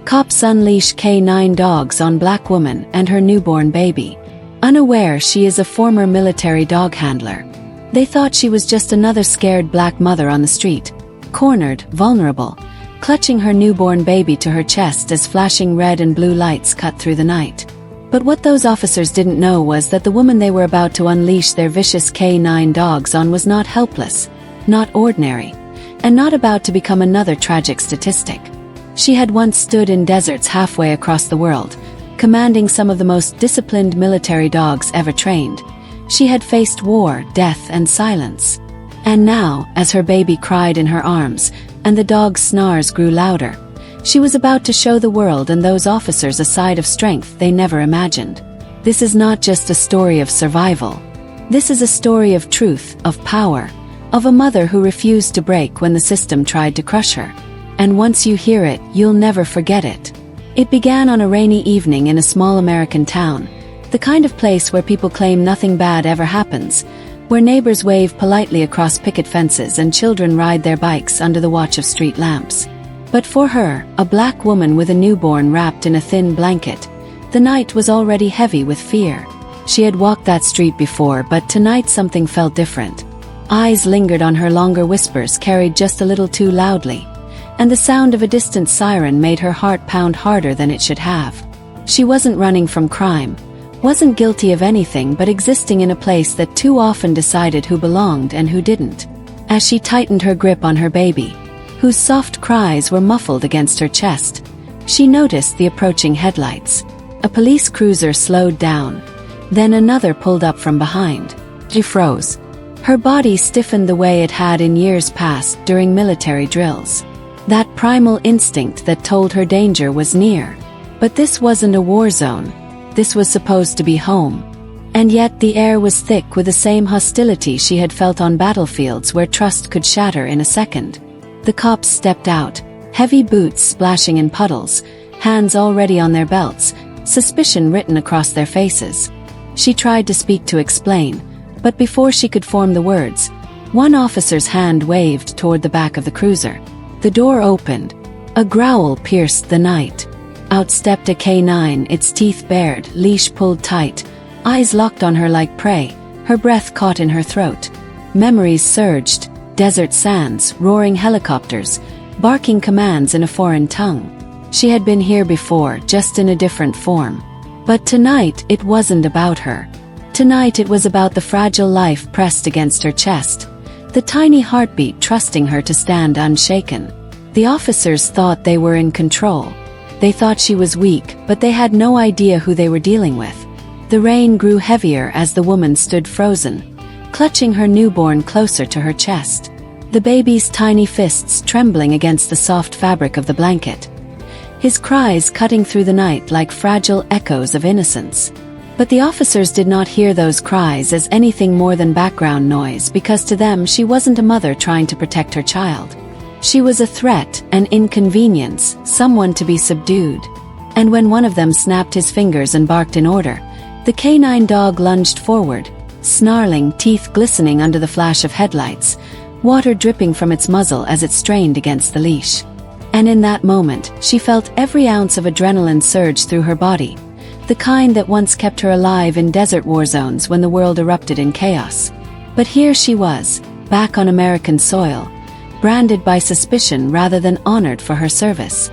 Cops unleash K9 dogs on black woman and her newborn baby. Unaware she is a former military dog handler. They thought she was just another scared black mother on the street, cornered, vulnerable, clutching her newborn baby to her chest as flashing red and blue lights cut through the night. But what those officers didn't know was that the woman they were about to unleash their vicious K9 dogs on was not helpless, not ordinary, and not about to become another tragic statistic. She had once stood in deserts halfway across the world, commanding some of the most disciplined military dogs ever trained. She had faced war, death, and silence. And now, as her baby cried in her arms, and the dog's snarls grew louder, she was about to show the world and those officers a side of strength they never imagined. This is not just a story of survival. This is a story of truth, of power, of a mother who refused to break when the system tried to crush her. And once you hear it, you'll never forget it. It began on a rainy evening in a small American town, the kind of place where people claim nothing bad ever happens, where neighbors wave politely across picket fences and children ride their bikes under the watch of street lamps. But for her, a black woman with a newborn wrapped in a thin blanket, the night was already heavy with fear. She had walked that street before, but tonight something felt different. Eyes lingered on her, longer whispers carried just a little too loudly, and the sound of a distant siren made her heart pound harder than it should have. She wasn't running from crime, wasn't guilty of anything, but existing in a place that too often decided who belonged and who didn't. As she tightened her grip on her baby, whose soft cries were muffled against her chest, she noticed the approaching headlights. A police cruiser slowed down. Then another pulled up from behind. She froze. Her body stiffened the way it had in years past during military drills. That primal instinct that told her danger was near. But this wasn't a war zone. This was supposed to be home. And yet the air was thick with the same hostility she had felt on battlefields where trust could shatter in a second. The cops stepped out, heavy boots splashing in puddles, hands already on their belts, suspicion written across their faces. She tried to speak, to explain, but before she could form the words, one officer's hand waved toward the back of the cruiser. The door opened. A growl pierced the night. Out stepped a K9, its teeth bared, leash pulled tight, eyes locked on her like prey, her breath caught in her throat. Memories surged, desert sands, roaring helicopters, barking commands in a foreign tongue. She had been here before, just in a different form. But tonight, it wasn't about her. Tonight it was about the fragile life pressed against her chest, the tiny heartbeat trusting her to stand unshaken. The officers thought they were in control. They thought she was weak, but they had no idea who they were dealing with. The rain grew heavier as the woman stood frozen, clutching her newborn closer to her chest, the baby's tiny fists trembling against the soft fabric of the blanket, his cries cutting through the night like fragile echoes of innocence. But the officers did not hear those cries as anything more than background noise, because to them she wasn't a mother trying to protect her child. She was a threat, an inconvenience, someone to be subdued. And when one of them snapped his fingers and barked in order, the K9 dog lunged forward, snarling, teeth glistening under the flash of headlights, water dripping from its muzzle as it strained against the leash. And in that moment, she felt every ounce of adrenaline surge through her body, the kind that once kept her alive in desert war zones when the world erupted in chaos. But here she was, back on American soil, branded by suspicion rather than honored for her service.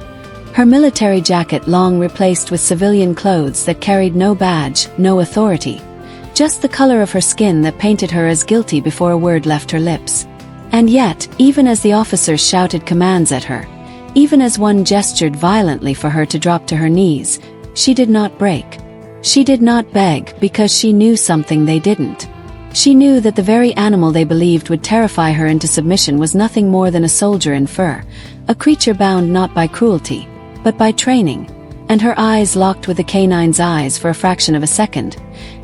Her military jacket long replaced with civilian clothes that carried no badge, no authority, just the color of her skin that painted her as guilty before a word left her lips. And yet, even as the officers shouted commands at her, even as one gestured violently for her to drop to her knees, she did not break. She did not beg, because she knew something they didn't. She knew that the very animal they believed would terrify her into submission was nothing more than a soldier in fur, a creature bound not by cruelty, but by training. And her eyes locked with the K9's eyes for a fraction of a second,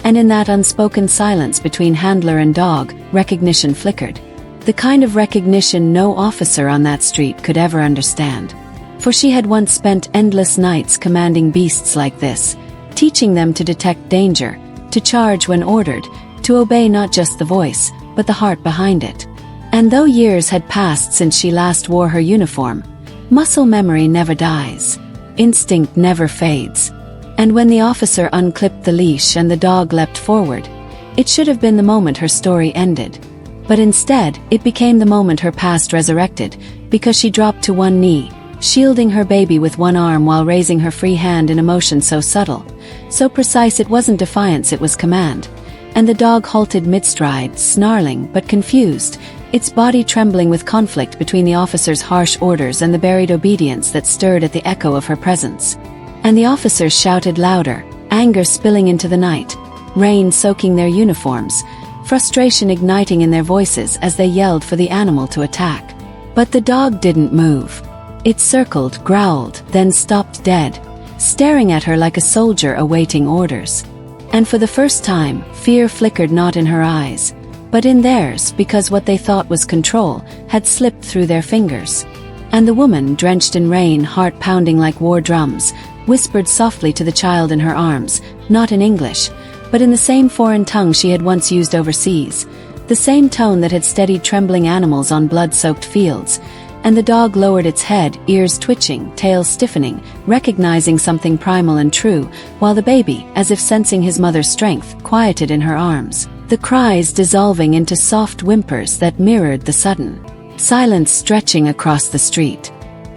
and in that unspoken silence between handler and dog, recognition flickered. The kind of recognition no officer on that street could ever understand. For she had once spent endless nights commanding beasts like this, teaching them to detect danger, to charge when ordered, to obey not just the voice, but the heart behind it. And though years had passed since she last wore her uniform, muscle memory never dies. Instinct never fades. And when the officer unclipped the leash and the dog leapt forward, it should have been the moment her story ended. But instead, it became the moment her past resurrected, because she dropped to one knee, shielding her baby with one arm while raising her free hand in a motion so subtle, so precise it wasn't defiance, it was command. And the dog halted mid-stride, snarling but confused, its body trembling with conflict between the officer's harsh orders and the buried obedience that stirred at the echo of her presence. And the officers shouted louder, anger spilling into the night, rain soaking their uniforms, frustration igniting in their voices as they yelled for the animal to attack. But the dog didn't move. It circled, growled, then stopped dead, staring at her like a soldier awaiting orders. And for the first time, fear flickered not in her eyes, but in theirs, because what they thought was control had slipped through their fingers. And the woman, drenched in rain, heart pounding like war drums, whispered softly to the child in her arms, not in English, but in the same foreign tongue she had once used overseas, the same tone that had steadied trembling animals on blood-soaked fields. And the dog lowered its head, ears twitching, tail stiffening, recognizing something primal and true, while the baby, as if sensing his mother's strength, quieted in her arms, the cries dissolving into soft whimpers that mirrored the sudden silence stretching across the street.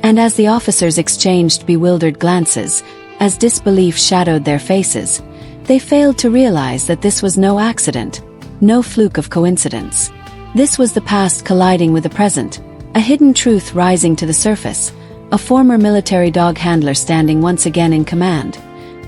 And as the officers exchanged bewildered glances, as disbelief shadowed their faces, they failed to realize that this was no accident, no fluke of coincidence. This was the past colliding with the present, a hidden truth rising to the surface, a former military dog handler standing once again in command,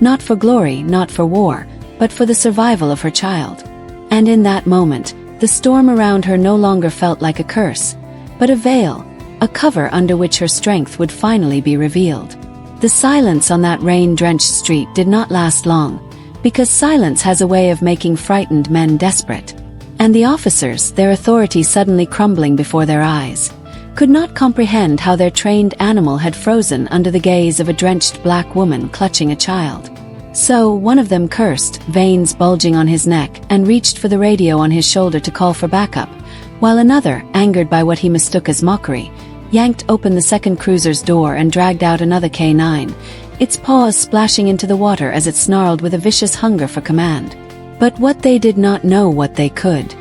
not for glory, not for war, but for the survival of her child. And in that moment, the storm around her no longer felt like a curse, but a veil, a cover under which her strength would finally be revealed. The silence on that rain-drenched street did not last long, because silence has a way of making frightened men desperate. And the officers, their authority suddenly crumbling before their eyes, could not comprehend how their trained animal had frozen under the gaze of a drenched black woman clutching a child. So, one of them cursed, veins bulging on his neck, and reached for the radio on his shoulder to call for backup, while another, angered by what he mistook as mockery, yanked open the second cruiser's door and dragged out another K9, its paws splashing into the water as it snarled with a vicious hunger for command. But what they did not know, what they could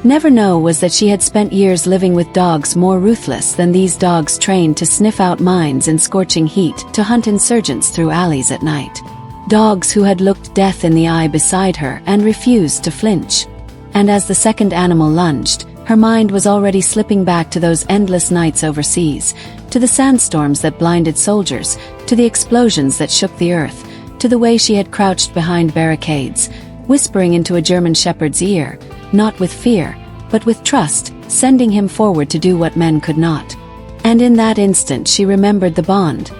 never know, was that she had spent years living with dogs more ruthless than these dogs, trained to sniff out mines in scorching heat, to hunt insurgents through alleys at night. Dogs who had looked death in the eye beside her and refused to flinch. And as the second animal lunged, her mind was already slipping back to those endless nights overseas, to the sandstorms that blinded soldiers, to the explosions that shook the earth, to the way she had crouched behind barricades, whispering into a German shepherd's ear, not with fear, but with trust, sending him forward to do what men could not. And in that instant she remembered the bond,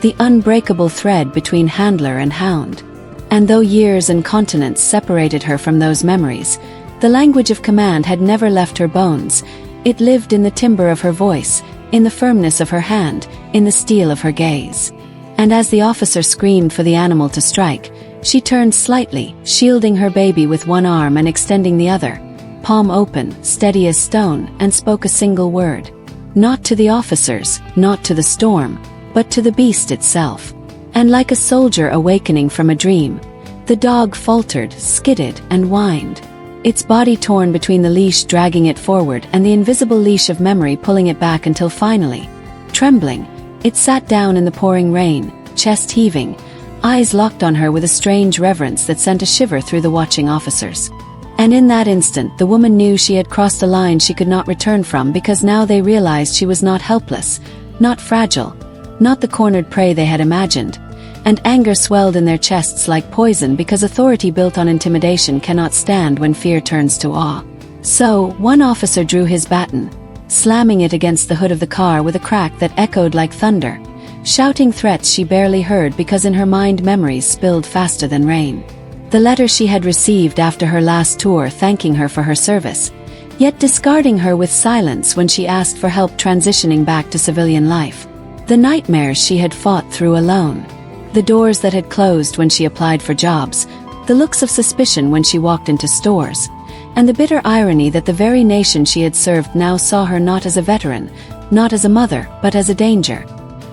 the unbreakable thread between handler and hound. And though years and continents separated her from those memories, the language of command had never left her bones. It lived in the timbre of her voice, in the firmness of her hand, in the steel of her gaze. And as the officer screamed for the animal to strike, she turned slightly, shielding her baby with one arm and extending the other, palm open, steady as stone, and spoke a single word. Not to the officers, not to the storm, but to the beast itself. And like a soldier awakening from a dream, the dog faltered, skidded, and whined, its body torn between the leash dragging it forward and the invisible leash of memory pulling it back, until finally, trembling, it sat down in the pouring rain, chest heaving, eyes locked on her with a strange reverence that sent a shiver through the watching officers. And in that instant the woman knew she had crossed a line she could not return from, because now they realized she was not helpless, not fragile, not the cornered prey they had imagined. And anger swelled in their chests like poison, because authority built on intimidation cannot stand when fear turns to awe. So, one officer drew his baton, slamming it against the hood of the car with a crack that echoed like thunder, shouting threats she barely heard because in her mind memories spilled faster than rain. The letter she had received after her last tour, thanking her for her service, yet discarding her with silence when she asked for help transitioning back to civilian life. The nightmares she had fought through alone. The doors that had closed when she applied for jobs, the looks of suspicion when she walked into stores, and the bitter irony that the very nation she had served now saw her not as a veteran, not as a mother, but as a danger.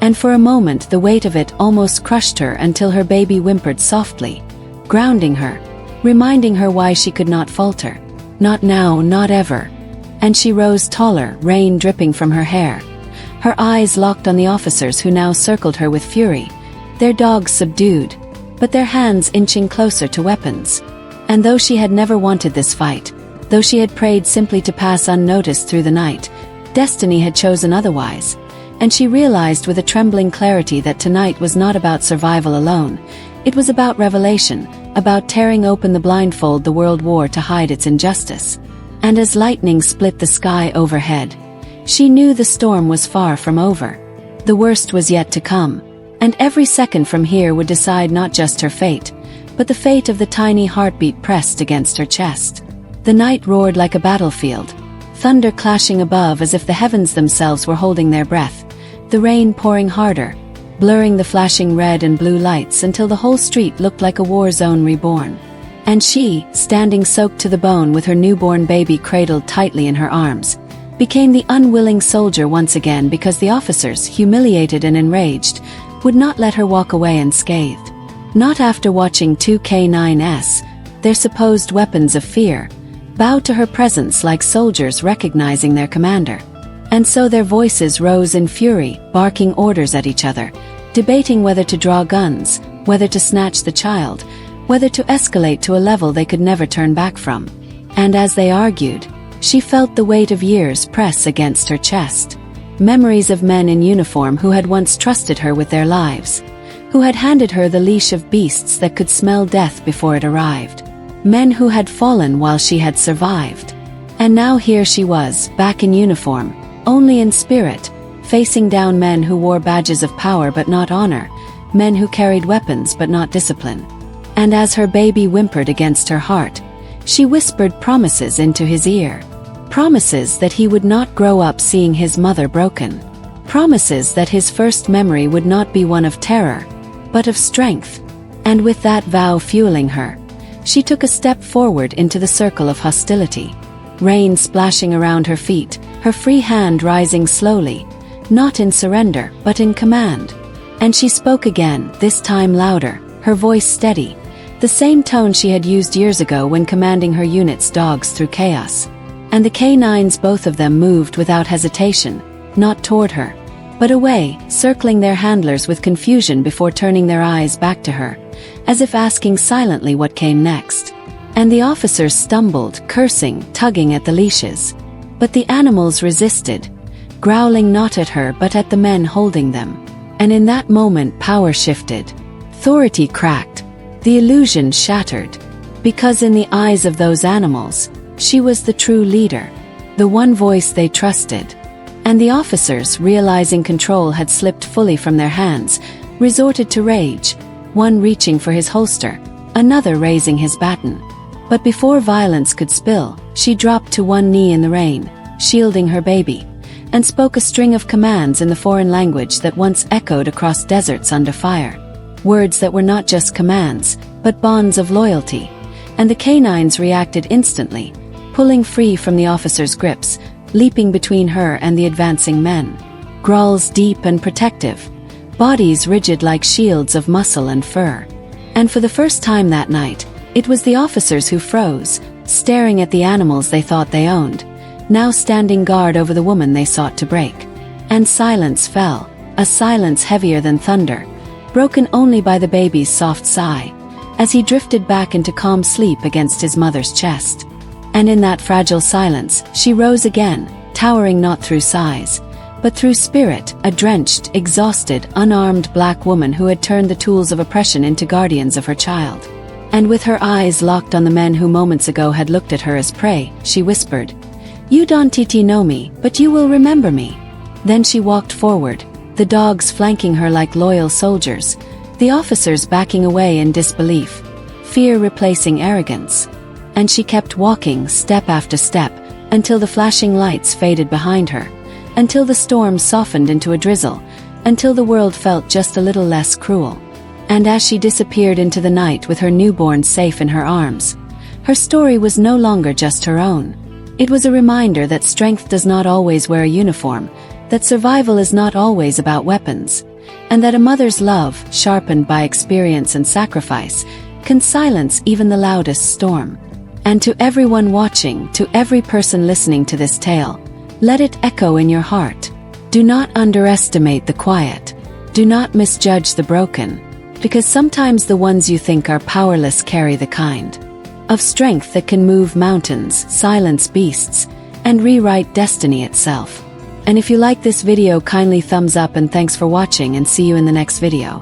And for a moment the weight of it almost crushed her until her baby whimpered softly, grounding her, reminding her why she could not falter. Not now, not ever. And she rose taller, rain dripping from her hair. Her eyes locked on the officers who now circled her with fury, their dogs subdued, but their hands inching closer to weapons. And though she had never wanted this fight, though she had prayed simply to pass unnoticed through the night, destiny had chosen otherwise. And she realized with a trembling clarity that tonight was not about survival alone. It was about revelation, about tearing open the blindfold the world wore to hide its injustice. And as lightning split the sky overhead, she knew the storm was far from over. The worst was yet to come, and every second from here would decide not just her fate, but the fate of the tiny heartbeat pressed against her chest. The night roared like a battlefield, thunder clashing above as if the heavens themselves were holding their breath, the rain pouring harder, blurring the flashing red and blue lights until the whole street looked like a war zone reborn. And she, standing soaked to the bone with her newborn baby cradled tightly in her arms, became the unwilling soldier once again because the officers, humiliated and enraged, would not let her walk away unscathed. Not after watching two K9s, their supposed weapons of fear, bow to her presence like soldiers recognizing their commander. And so their voices rose in fury, barking orders at each other, debating whether to draw guns, whether to snatch the child, whether to escalate to a level they could never turn back from. And as they argued, she felt the weight of years press against her chest. Memories of men in uniform who had once trusted her with their lives, who had handed her the leash of beasts that could smell death before it arrived. Men who had fallen while she had survived. And now here she was, back in uniform, only in spirit, facing down men who wore badges of power but not honor, men who carried weapons but not discipline. And as her baby whimpered against her heart, she whispered promises into his ear. Promises that he would not grow up seeing his mother broken. Promises that his first memory would not be one of terror, but of strength. And with that vow fueling her, she took a step forward into the circle of hostility. Rain splashing around her feet, her free hand rising slowly, not in surrender, but in command. And she spoke again, this time louder, her voice steady, the same tone she had used years ago when commanding her unit's dogs through chaos. And the K9s, both of them, moved without hesitation, not toward her, but away, circling their handlers with confusion before turning their eyes back to her, as if asking silently what came next. And the officers stumbled, cursing, tugging at the leashes. But the animals resisted, growling not at her but at the men holding them. And in that moment power shifted. Authority cracked. The illusion shattered. Because in the eyes of those animals, she was the true leader, the one voice they trusted. And the officers, realizing control had slipped fully from their hands, resorted to rage, one reaching for his holster, another raising his baton. But before violence could spill, she dropped to one knee in the rain, shielding her baby, and spoke a string of commands in the foreign language that once echoed across deserts under fire. Words that were not just commands, but bonds of loyalty. And the K9s reacted instantly, pulling free from the officers' grips, leaping between her and the advancing men. Growls deep and protective, bodies rigid like shields of muscle and fur. And for the first time that night, it was the officers who froze, staring at the animals they thought they owned, now standing guard over the woman they sought to break. And silence fell, a silence heavier than thunder, broken only by the baby's soft sigh, as he drifted back into calm sleep against his mother's chest. And in that fragile silence, she rose again, towering not through size, but through spirit, a drenched, exhausted, unarmed black woman who had turned the tools of oppression into guardians of her child. And with her eyes locked on the men who moments ago had looked at her as prey, she whispered, "You don't know me, but you will remember me." Then she walked forward, the dogs flanking her like loyal soldiers, the officers backing away in disbelief, fear replacing arrogance. And she kept walking, step after step, until the flashing lights faded behind her, until the storm softened into a drizzle, until the world felt just a little less cruel. And as she disappeared into the night with her newborn safe in her arms, her story was no longer just her own. It was a reminder that strength does not always wear a uniform, that survival is not always about weapons, and that a mother's love, sharpened by experience and sacrifice, can silence even the loudest storm. And to everyone watching, to every person listening to this tale, let it echo in your heart. Do not underestimate the quiet. Do not misjudge the broken, because sometimes the ones you think are powerless carry the kind of strength that can move mountains, silence beasts, and rewrite destiny itself. And if you like this video, kindly thumbs up, and thanks for watching, and see you in the next video.